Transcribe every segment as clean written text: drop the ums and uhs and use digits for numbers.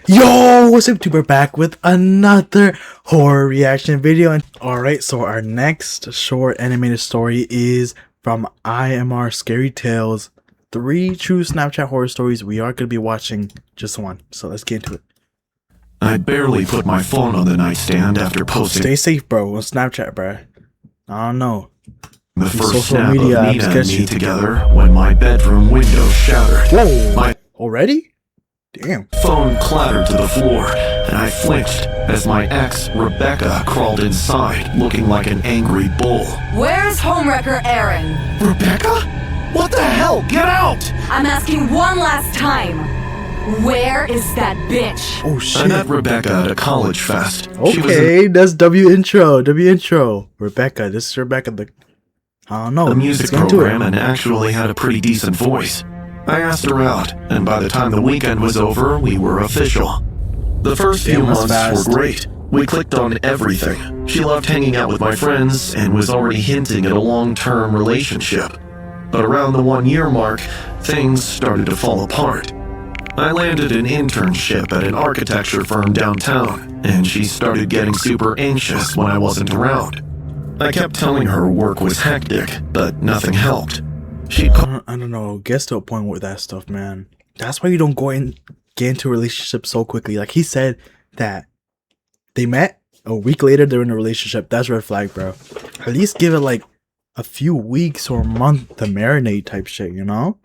Yo, what's up, we're back with another horror reaction video. And alright, so our next short animated story is from IMR Scary Tales, 3 true Snapchat horror stories. We are going to be watching just one, so let's get into it. I barely put my phone on the nightstand after posting. Stay safe, bro, on Snapchat, bro. I don't know. The first social snap media of apps Nina and get me you. together when my bedroom window shattered. Whoa, My already? Damn. phone clattered to the floor, and I flinched as my ex, Rebecca, crawled inside, looking like an angry bull. Where's homewrecker Aaron? Rebecca? What the hell? Get out! I'm asking one last time. Where is that bitch? Oh I shit. met Rebecca at a college fest. She was Okay, that's W intro. Rebecca, this is Rebecca. I don't know. a music Let's get into program it. and actually had a pretty decent voice. I asked her out, and by the time the weekend was over, we were official. The first few Damn, that's months fast. were great. We clicked on everything. She loved hanging out with my friends and was already hinting at a long-term relationship. But around the 1-year mark, things started to fall apart. I landed an internship at an architecture firm downtown, and she started getting super anxious when I wasn't around. I kept telling her work was hectic, but nothing helped. She'd call I don't know. Gets to a point with that stuff, man. That's why you don't get into a relationship so quickly. Like he said that they met a week later, they're in a relationship. That's red flag, bro. At least give it like a few weeks or a month to marinate type shit, you know?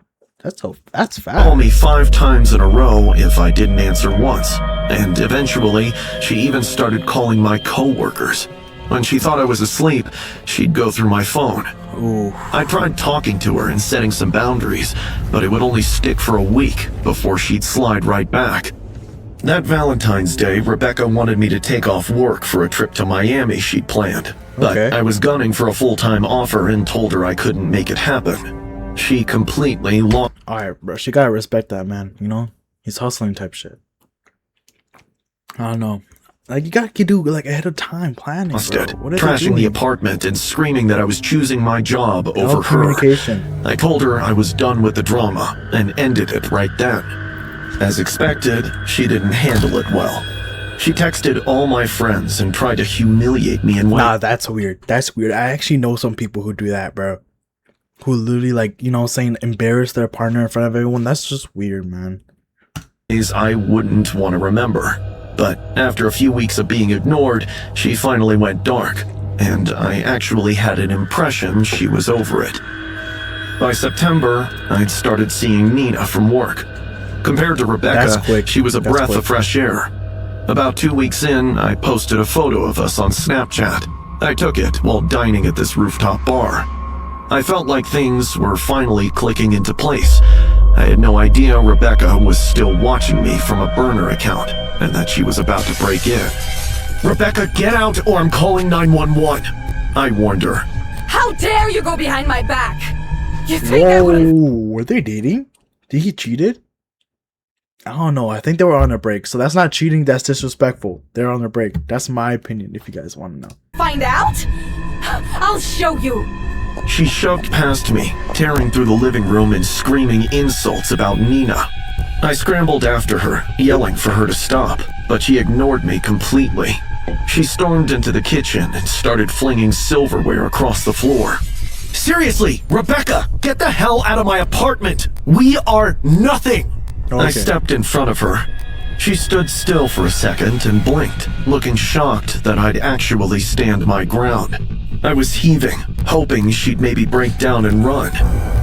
That's fast. me 5 times in a row if I didn't answer once, and eventually she even started calling my coworkers. When she thought I was asleep, she'd go through my phone. Ooh. I tried talking to her and setting some boundaries, but it would only stick for a week before she'd slide right back. That Valentine's Day, Rebecca wanted me to take off work for a trip to Miami she'd planned, but Okay. I was gunning for a full-time offer and told her I couldn't make it happen. She completely lost Alright, bro. She gotta respect that, man. You know? He's hustling type shit. I don't know. Like, you gotta do, like, ahead of time planning, bro. it, What are they trashing the doing? apartment and screaming that I was choosing my job No over her. communication. I told her I was done with the drama and ended it right then. As expected, she didn't handle it well. She texted all my friends and tried to humiliate me in Nah, that's weird. That's weird. I actually know some people who do that, bro. Who literally, like, you know, saying embarrass their partner in front of everyone. That's just weird, man. ways I wouldn't want to remember. But after a few weeks of being ignored, she finally went dark, and I actually had an impression she was over it. By September, I'd started seeing Nina from work. Compared to That's Rebecca, quick. she was a That's breath quick. of fresh air. About 2 weeks in, I posted a photo of us on Snapchat. I took it while dining at this rooftop bar. I felt like things were finally clicking into place. I had no idea Rebecca was still watching me from a burner account, and that she was about to break in. Rebecca, get out or I'm calling 911. I warned her. How dare you go behind my back? You think I Whoa, would've... were they dating? Did he cheated? I don't know. I think they were on a break. So that's not cheating. That's disrespectful. They're on a break. That's my opinion, if you guys want to know. Find out? I'll show you. She shoved past me, tearing through the living room and screaming insults about Nina. I scrambled after her, yelling for her to stop, but she ignored me completely. She stormed into the kitchen and started flinging silverware across the floor. Seriously, Rebecca, get the hell out of my apartment! We are nothing! I Okay. stepped in front of her. She stood still for a second and blinked, looking shocked that I'd actually stand my ground. I was heaving, hoping she'd maybe break down and run.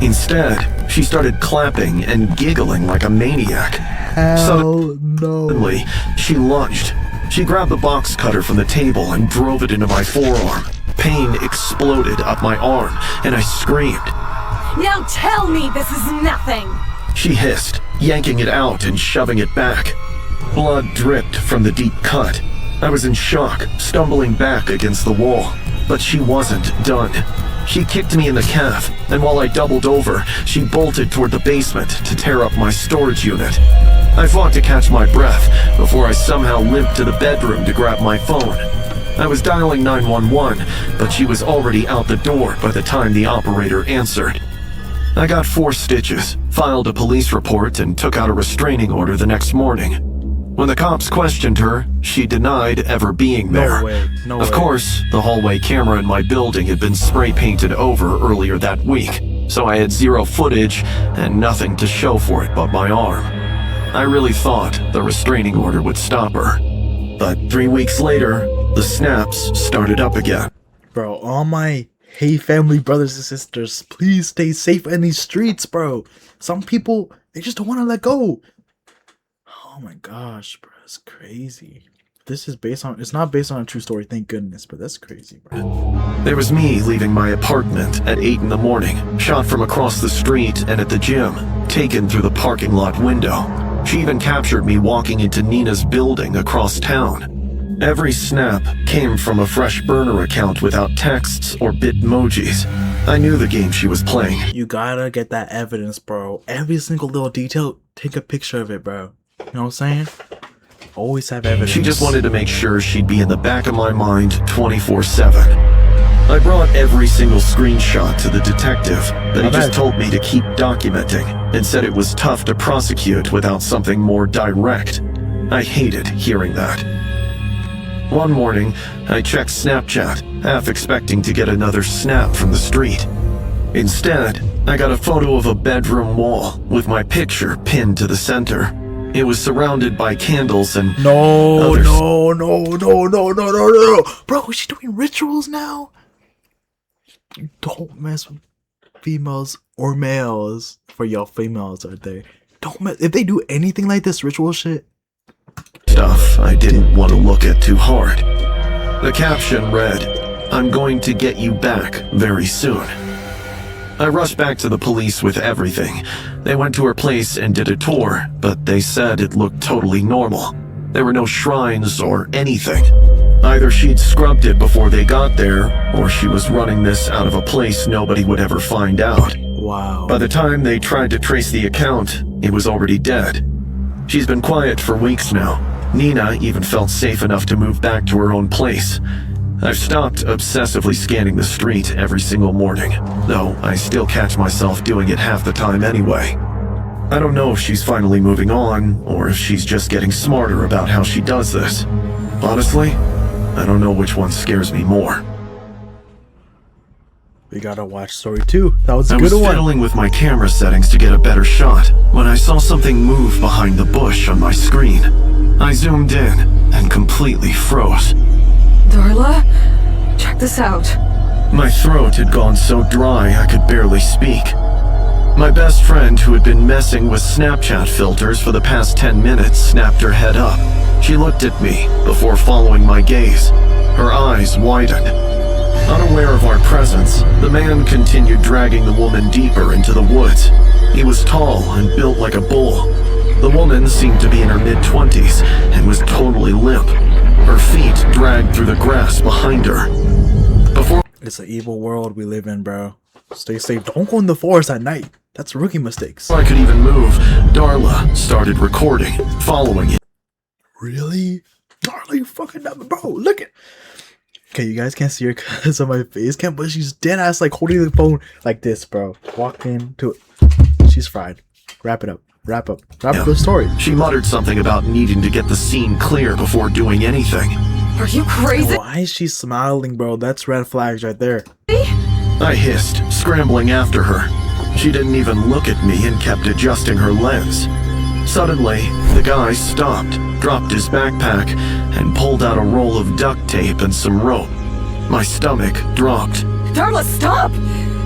Instead, she started clapping and giggling like a maniac. Hell no. Suddenly, she lunged. She grabbed the box cutter from the table and drove it into my forearm. Pain exploded up my arm, and I screamed. Now tell me this is nothing. She hissed, yanking it out and shoving it back. Blood dripped from the deep cut. I was in shock, stumbling back against the wall. But she wasn't done. She kicked me in the calf, and while I doubled over, she bolted toward the basement to tear up my storage unit. I fought to catch my breath before I somehow limped to the bedroom to grab my phone. I was dialing 911, but she was already out the door by the time the operator answered. I got 4 stitches, filed a police report, and took out a restraining order the next morning. When the cops questioned her, she denied ever being there. No way. No Of way. course, the hallway camera in my building had been spray painted over earlier that week, so I had zero footage and nothing to show for it but my arm. I really thought the restraining order would stop her. But 3 weeks later, the snaps started up again. Bro, all my Hey family brothers and sisters, please stay safe in these streets, bro. Some people, they just don't want to let go. Oh my gosh, bro, it's crazy. This is it's not based on a true story, thank goodness, but that's crazy, bro. There was me leaving my apartment at 8 in the morning, shot from across the street and at the gym, taken through the parking lot window. She even captured me walking into Nina's building across town. Every snap came from a fresh burner account without texts or bitmojis. I knew the game she was playing. You gotta get that evidence, bro. Every single little detail, take a picture of it, bro. You know what I'm saying? Always have evidence. She just wanted to make sure she'd be in the back of my mind 24/7. I brought every single screenshot to the detective, but he just told me to keep documenting and said it was tough to prosecute without something more direct. I hated hearing that. One morning, I checked Snapchat, half expecting to get another snap from the street. Instead, I got a photo of a bedroom wall with my picture pinned to the center. It was surrounded by candles and No. others. Bro, is she doing rituals now? Don't mess with females or males. For y'all females out there. Don't mess. If they do anything like this ritual shit. Stuff I didn't want to look at too hard. The caption read, "I'm going to get you back very soon." I rushed back to the police with everything. They went to her place and did a tour, but they said it looked totally normal. There were no shrines or anything. Either she'd scrubbed it before they got there, or she was running this out of a place nobody would ever find out. Wow. By the time they tried to trace the account, it was already dead. She's been quiet for weeks now. Nina even felt safe enough to move back to her own place. I've stopped obsessively scanning the street every single morning, though I still catch myself doing it half the time anyway. I don't know if she's finally moving on, or if she's just getting smarter about how she does this. Honestly, I don't know which one scares me more. We gotta watch story 2. That was a I good was one. fiddling with my camera settings to get a better shot when I saw something move behind the bush on my screen. I zoomed in and completely froze. Darla, check this out. My throat had gone so dry I could barely speak. My best friend, who had been messing with Snapchat filters for the past 10 minutes, snapped her head up. She looked at me before following my gaze. Her eyes widened. Unaware of our presence, the man continued dragging the woman deeper into the woods. He was tall and built like a bull. The woman seemed to be in her mid-20s and was totally limp. Her feet dragged through the grass behind her. Before It's an evil world we live in, bro. Stay safe. Don't go in the forest at night. That's rookie mistakes. I could even move, Darla started recording, following it. Really? Darla, you fucking dumb, bro. Look at. Okay, you guys can't see her because of my face cam, but she's dead ass like holding the phone like this, bro. Walk into it. She's fried. Wrap it up. Wrap up the story. She muttered something about needing to get the scene clear before doing anything. Are you crazy? Why is she smiling, bro? That's red flags right there. I hissed, scrambling after her. She didn't even look at me and kept adjusting her lens. Suddenly, the guy stopped, dropped his backpack, and pulled out a roll of duct tape and some rope. My stomach dropped. Darla, stop!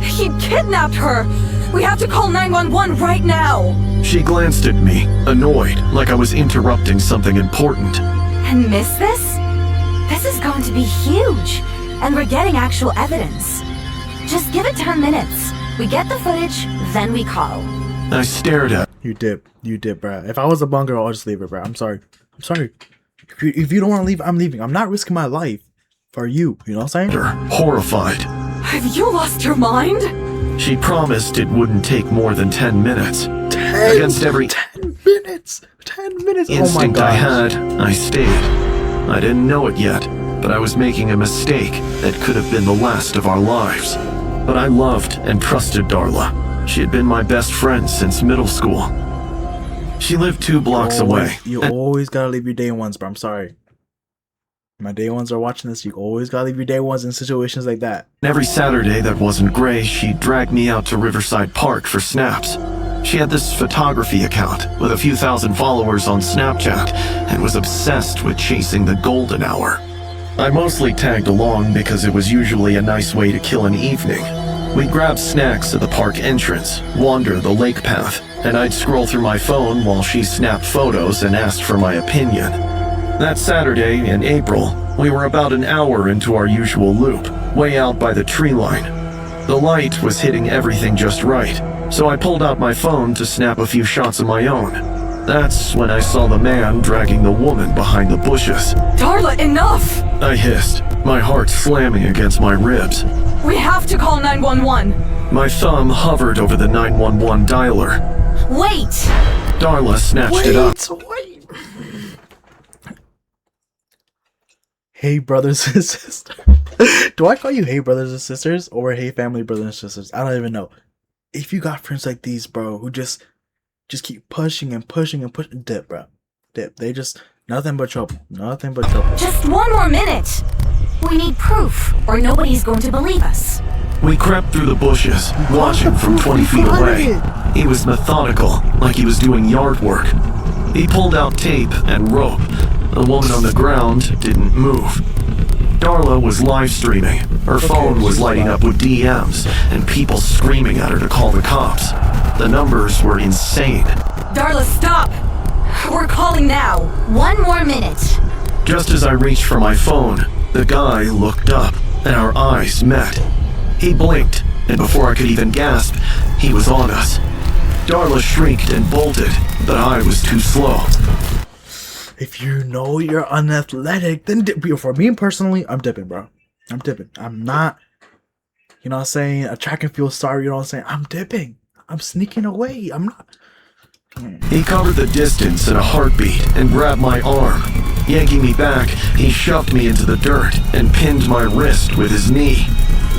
He kidnapped her! We have to call 911 right now! She glanced at me, annoyed, like I was interrupting something important. And miss this? This is going to be huge, and we're getting actual evidence. Just give it 10 minutes. We get the footage, then we call. I stared at You did, bro. If I was a bum girl, I'll just leave it, bro. I'm sorry. If you don't want to leave, I'm leaving. I'm not risking my life for you. You know what I'm saying? her, horrified. Have you lost your mind? She promised it wouldn't take more than 10 minutes. Against every 10 minutes. 10 minutes. instinct oh my I gosh. had, I stayed. I didn't know it yet, but I was making a mistake that could have been the last of our lives. But I loved and trusted Darla. She had been my best friend since middle school. She lived 2 blocks away. You always gotta leave your day ones, bro. I'm sorry. My day ones are watching this. You always gotta leave your day ones in situations like that. Every Saturday that wasn't gray, she'd drag me out to Riverside Park for snaps. She had this photography account with a few thousand followers on Snapchat and was obsessed with chasing the golden hour. I mostly tagged along because it was usually a nice way to kill an evening. We'd grab snacks at the park entrance, wander the lake path, and I'd scroll through my phone while she snapped photos and asked for my opinion. That Saturday in April, we were about an hour into our usual loop, way out by the tree line. The light was hitting everything just right, so I pulled out my phone to snap a few shots of my own. That's when I saw the man dragging the woman behind the bushes. Darla, enough! I hissed, my heart slamming against my ribs. We have to call 911. My thumb hovered over the 911 dialer. Wait! Darla snatched it up. Wait. Hey, brothers and sisters. Do I call you hey, brothers and sisters, or hey, family, brothers and sisters? I don't even know. If you got friends like these, bro, who just keep pushing and pushing and pushing, dip, bro. Dip. They just, nothing but trouble. Nothing but trouble. Just 1 more minute! We need proof, or nobody's going to believe us. We crept through the bushes, watching from 20 feet away. He was methodical, like he was doing yard work. He pulled out tape and rope. The woman on the ground didn't move. Darla was live streaming. Her phone was lighting up with DMs and people screaming at her to call the cops. The numbers were insane. Darla, stop! We're calling now. 1 more minute. Just as I reached for my phone, the guy looked up and our eyes met. He blinked, and before I could even gasp, he was on us. Darla shrieked and bolted, but I was too slow. If you know you're unathletic, then for me personally, I'm dipping, bro. I'm dipping. I'm not, you know what I'm saying, a track and field star, you know what I'm saying? I'm dipping. I'm sneaking away. I'm not. He covered the distance in a heartbeat and grabbed my arm. Yanking me back, he shoved me into the dirt and pinned my wrist with his knee.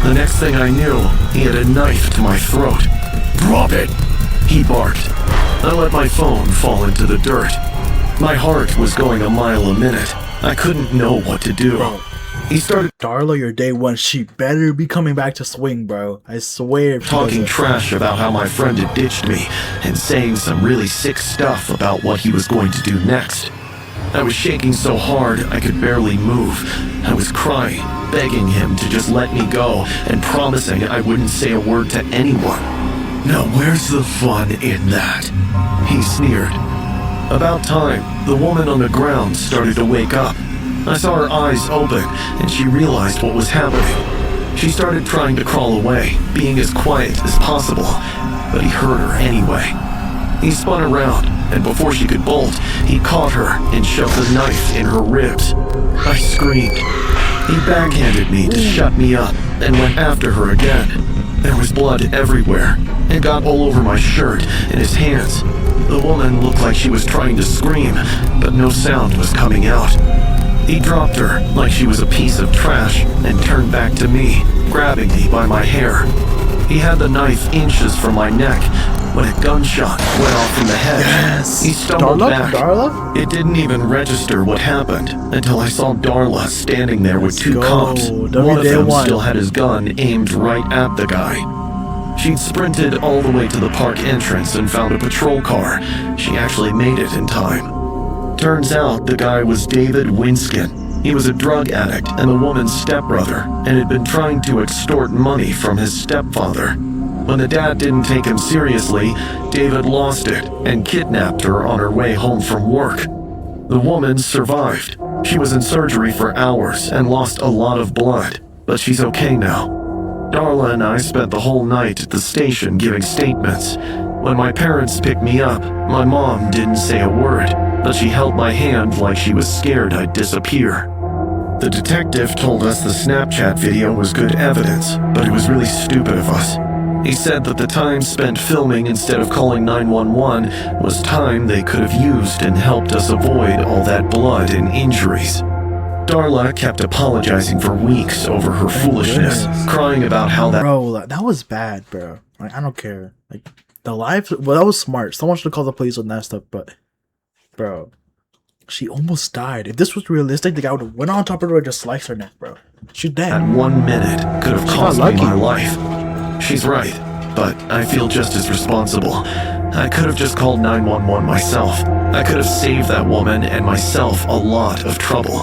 The next thing I knew, he had a knife to my throat. "Drop it!" he barked. I let my phone fall into the dirt. My heart was going a mile a minute. I couldn't know what to do. Bro. He started Darla, your day one, she better be coming back to swing, bro. I swear. talking trash about how my friend had ditched me and saying some really sick stuff about what he was going to do next. I was shaking so hard I could barely move. I was crying, begging him to just let me go and promising I wouldn't say a word to anyone. "Now where's the fun in that?" he sneered. About time, the woman on the ground started to wake up. I saw her eyes open, and she realized what was happening. She started trying to crawl away, being as quiet as possible, but he heard her anyway. He spun around, and before she could bolt, he caught her and shoved the knife in her ribs. I screamed. He backhanded me to shut me up and went after her again. There was blood everywhere. It got all over my shirt and his hands. The woman looked like she was trying to scream, but no sound was coming out. He dropped her like she was a piece of trash and turned back to me, grabbing me by my hair. He had the knife inches from my neck when a gunshot went off from the hedge. Yes. He stumbled back. Darla? It didn't even register what happened until I saw Darla standing there with two cops. One of them still had his gun aimed right at the guy. She'd sprinted all the way to the park entrance and found a patrol car. She actually made it in time. Turns out the guy was David Winskin. He was a drug addict and the woman's stepbrother, and had been trying to extort money from his stepfather. When the dad didn't take him seriously, David lost it and kidnapped her on her way home from work. The woman survived. She was in surgery for hours and lost a lot of blood, but she's okay now. Darla and I spent the whole night at the station giving statements. When my parents picked me up, my mom didn't say a word, but she held my hand like she was scared I'd disappear. The detective told us the Snapchat video was good evidence, but it was really stupid of us. He said that the time spent filming instead of calling 911 was time they could have used and helped us avoid all that blood and injuries. Darla kept apologizing for weeks over her foolishness, crying about how that Bro, that was bad, bro. Like, I don't care. Like, The live, well, that was smart. Someone should have called the police on that stuff, but, bro, she almost died. If this was realistic, the guy would have went on top of her and just sliced her neck, bro. She's dead. At 1 minute could have She cost got me my lucky. life. She's right, but I feel just as responsible. I could have just called 911 myself. I could have saved that woman and myself a lot of trouble.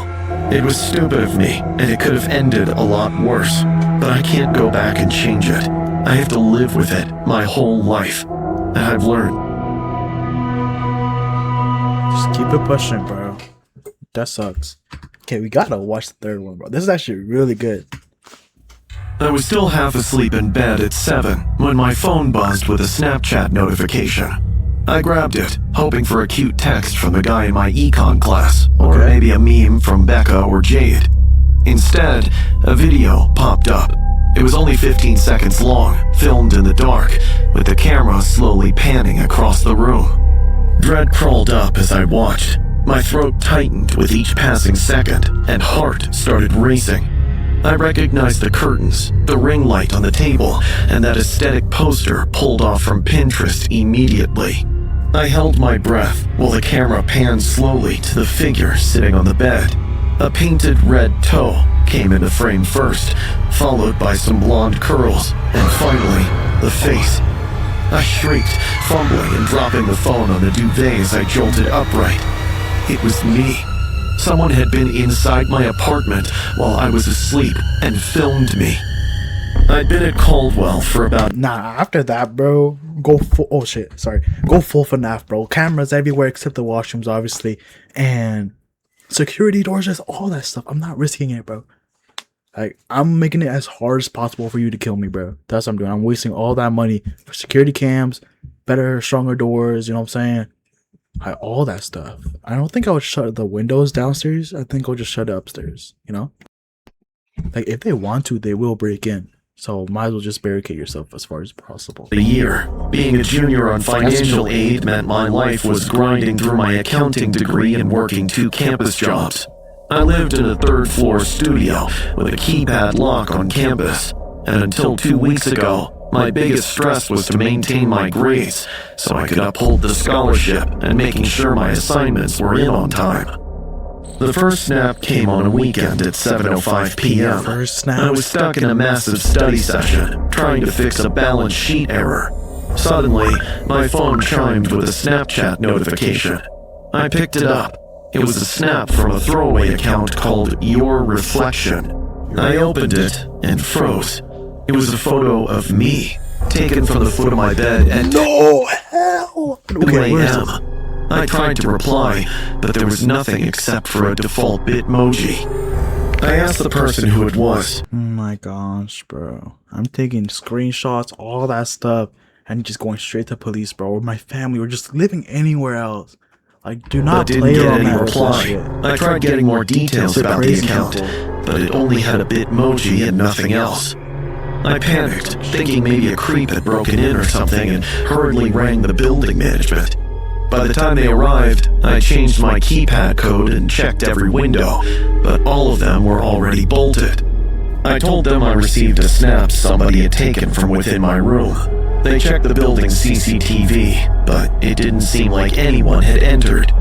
It was stupid of me, and it could have ended a lot worse. But I can't go back and change it. I have to live with it my whole life. And I've learned. Just keep it pushing, bro. That sucks. Okay, we gotta watch the third one, bro. This is actually really good. I was still half asleep in bed at 7 when my phone buzzed with a Snapchat notification. I grabbed it, hoping for a cute text from the guy in my econ class, or maybe a meme from Becca or Jade. Instead, a video popped up. It was only 15 seconds long, filmed in the dark, with the camera slowly panning across the room. Dread crawled up as I watched. My throat tightened with each passing second, and heart started racing. I recognized the curtains, the ring light on the table, and that aesthetic poster pulled off from Pinterest immediately. I held my breath while the camera panned slowly to the figure sitting on the bed. A painted red toe came into frame first, followed by some blonde curls, and finally, the face. I shrieked, fumbling and dropping the phone on the duvet as I jolted upright. It was me. Someone had been inside my apartment while I was asleep and filmed me. I'd been at Caldwell for about... Nah, after that, bro, go full... Oh, shit. Sorry. Go full FNAF, bro. Cameras everywhere except the washrooms, obviously. And security doors, just all that stuff. I'm not risking it, bro. Like, I'm making it as hard as possible for you to kill me, bro. That's what I'm doing. I'm wasting all that money for security cams, better, stronger doors, you know what I'm saying? All that stuff. I don't think I would shut the windows downstairs. I think I'll just shut it upstairs, you know? Like, if they want to, they will break in. So, might as well just barricade yourself as far as possible. A year. Being a junior on financial aid meant my life was grinding through my accounting degree and working 2 campus jobs. I lived in a 3rd-floor studio with a keypad lock on campus. And until 2 weeks ago, my biggest stress was to maintain my grades so I could uphold the scholarship and making sure my assignments were in on time. The first snap came on a weekend at 7:05 p.m. First snap? I was stuck in a massive study session, trying to fix a balance sheet error. Suddenly, my phone chimed with a Snapchat notification. I picked it up. It was a snap from a throwaway account called Your Reflection. I opened it and froze. It was a photo of me, taken from the foot of my bed at No, hell! 2 Okay, where is a.m. this? I tried to reply, but there was nothing except for a default Bitmoji. I asked the person who it was. Oh my gosh, bro. I'm taking screenshots, all that stuff, and just going straight to police, bro. Or my family, or just living anywhere else. Like, do not But didn't play get around any that reply. shit. I tried getting more details about the Crazy account, people. but it only had a Bitmoji and nothing else. I panicked, thinking maybe a creep had broken in or something, and hurriedly rang the building management. By the time they arrived, I changed my keypad code and checked every window, but all of them were already bolted. I told them I received a snap somebody had taken from within my room. They checked the building's CCTV, but it didn't seem like anyone had entered.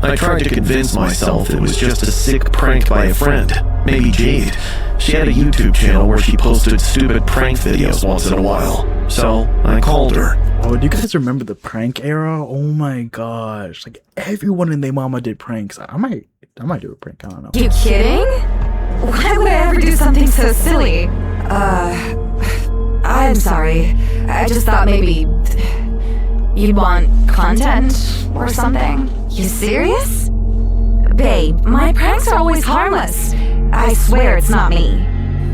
I tried to convince myself it was just a sick prank by a friend, maybe Jade. She had a YouTube channel where she posted stupid prank videos once in a while, so I called her. Oh, do you guys remember the prank era? Oh my gosh. Like, everyone and their mama did pranks. I might do a prank, I don't know. You kidding? Why would I ever do something so silly? I'm sorry. I just thought maybe you'd want content or something. You serious? Babe, my pranks are always harmless. I swear it's not me.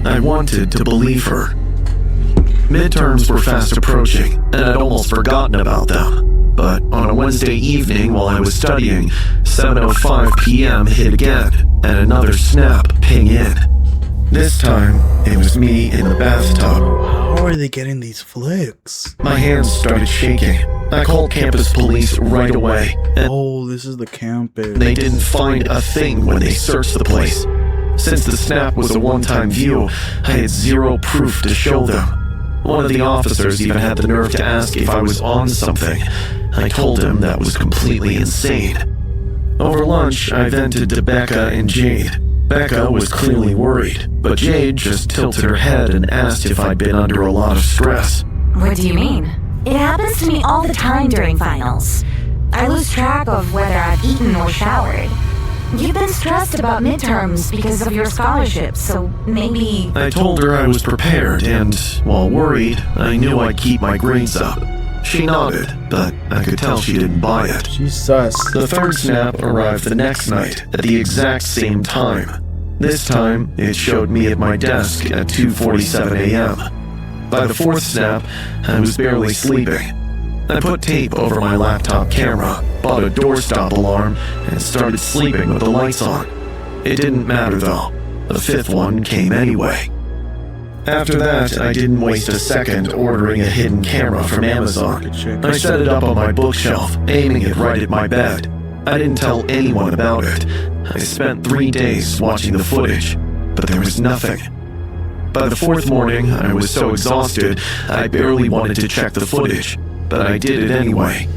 I wanted to believe her. Midterms were fast approaching, and I'd almost forgotten about them. But on a Wednesday evening while I was studying, 7:05 p.m. hit again, and another snap ping in. This time, it was me in the bathtub. How are they getting these flicks? My hands started shaking. I called campus police right away, and Oh, this is the campus. they didn't find a thing when they searched the place. Since the snap was a one-time view, I had zero proof to show them. One of the officers even had the nerve to ask if I was on something. I told him that was completely insane. Over lunch, I vented to Becca and Jade. Becca was clearly worried, but Jade just tilted her head and asked if I'd been under a lot of stress. What do you mean? It happens to me all the time during finals. I lose track of whether I've eaten or showered. You've been stressed about midterms because of your scholarship, so maybe... I told her I was prepared, and, while worried, I knew I'd keep my grades up. She nodded, but I could tell she didn't buy it. She's sus. The third snap arrived the next night, at the exact same time. This time, it showed me at my desk at 2:47 a.m. By the fourth snap, I was barely sleeping. I put tape over my laptop camera, bought a doorstop alarm, and started sleeping with the lights on. It didn't matter though. The fifth one came anyway. After that, I didn't waste a second ordering a hidden camera from Amazon. I set it up on my bookshelf, aiming it right at my bed. I didn't tell anyone about it. I spent 3 days watching the footage, but there was nothing. By the fourth morning, I was so exhausted, I barely wanted to check the footage, but I did it anyway.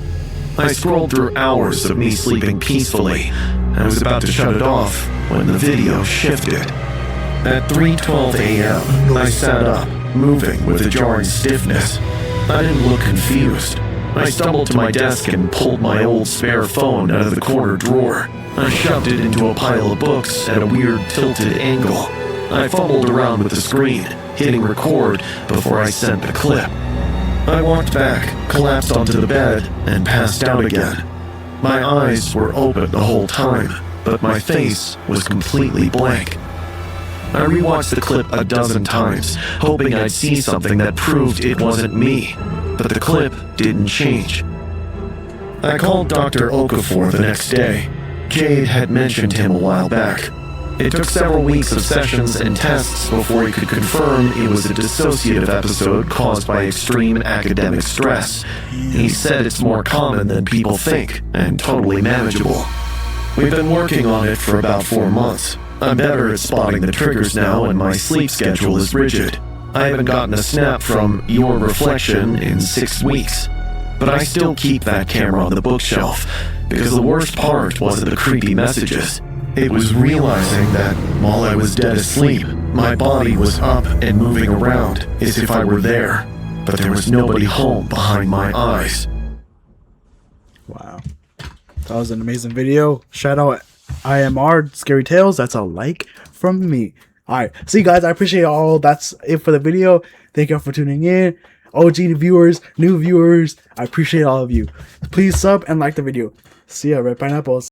I scrolled through hours of me sleeping peacefully. I was about to shut it off when the video shifted. At 3:12 a.m., I sat up, moving with a jarring stiffness. I didn't look confused. I stumbled to my desk and pulled my old spare phone out of the corner drawer. I shoved it into a pile of books at a weird tilted angle. I fumbled around with the screen, hitting record before I sent the clip. I walked back, collapsed onto the bed, and passed out again. My eyes were open the whole time, but my face was completely blank. I rewatched the clip a dozen times, hoping I'd see something that proved it wasn't me, but the clip didn't change. I called Dr. Okafor the next day. Jade had mentioned him a while back. It took several weeks of sessions and tests before he could confirm it was a dissociative episode caused by extreme academic stress. He said it's more common than people think, and totally manageable. We've been working on it for about 4 months. I'm better at spotting the triggers now, and my sleep schedule is rigid. I haven't gotten a snap from your reflection in 6 weeks. But I still keep that camera on the bookshelf, because the worst part wasn't the creepy messages. It was realizing that while I was dead asleep, my body was up and moving around as if I were there, but there was nobody home behind my eyes. Wow. That was an amazing video. Shout out IMR Scary Tales. That's a like from me. Alright, see you guys. I appreciate all. That's it for the video. Thank you all for tuning in. OG viewers, new viewers, I appreciate all of you. Please sub and like the video. See ya, Red Pineapples.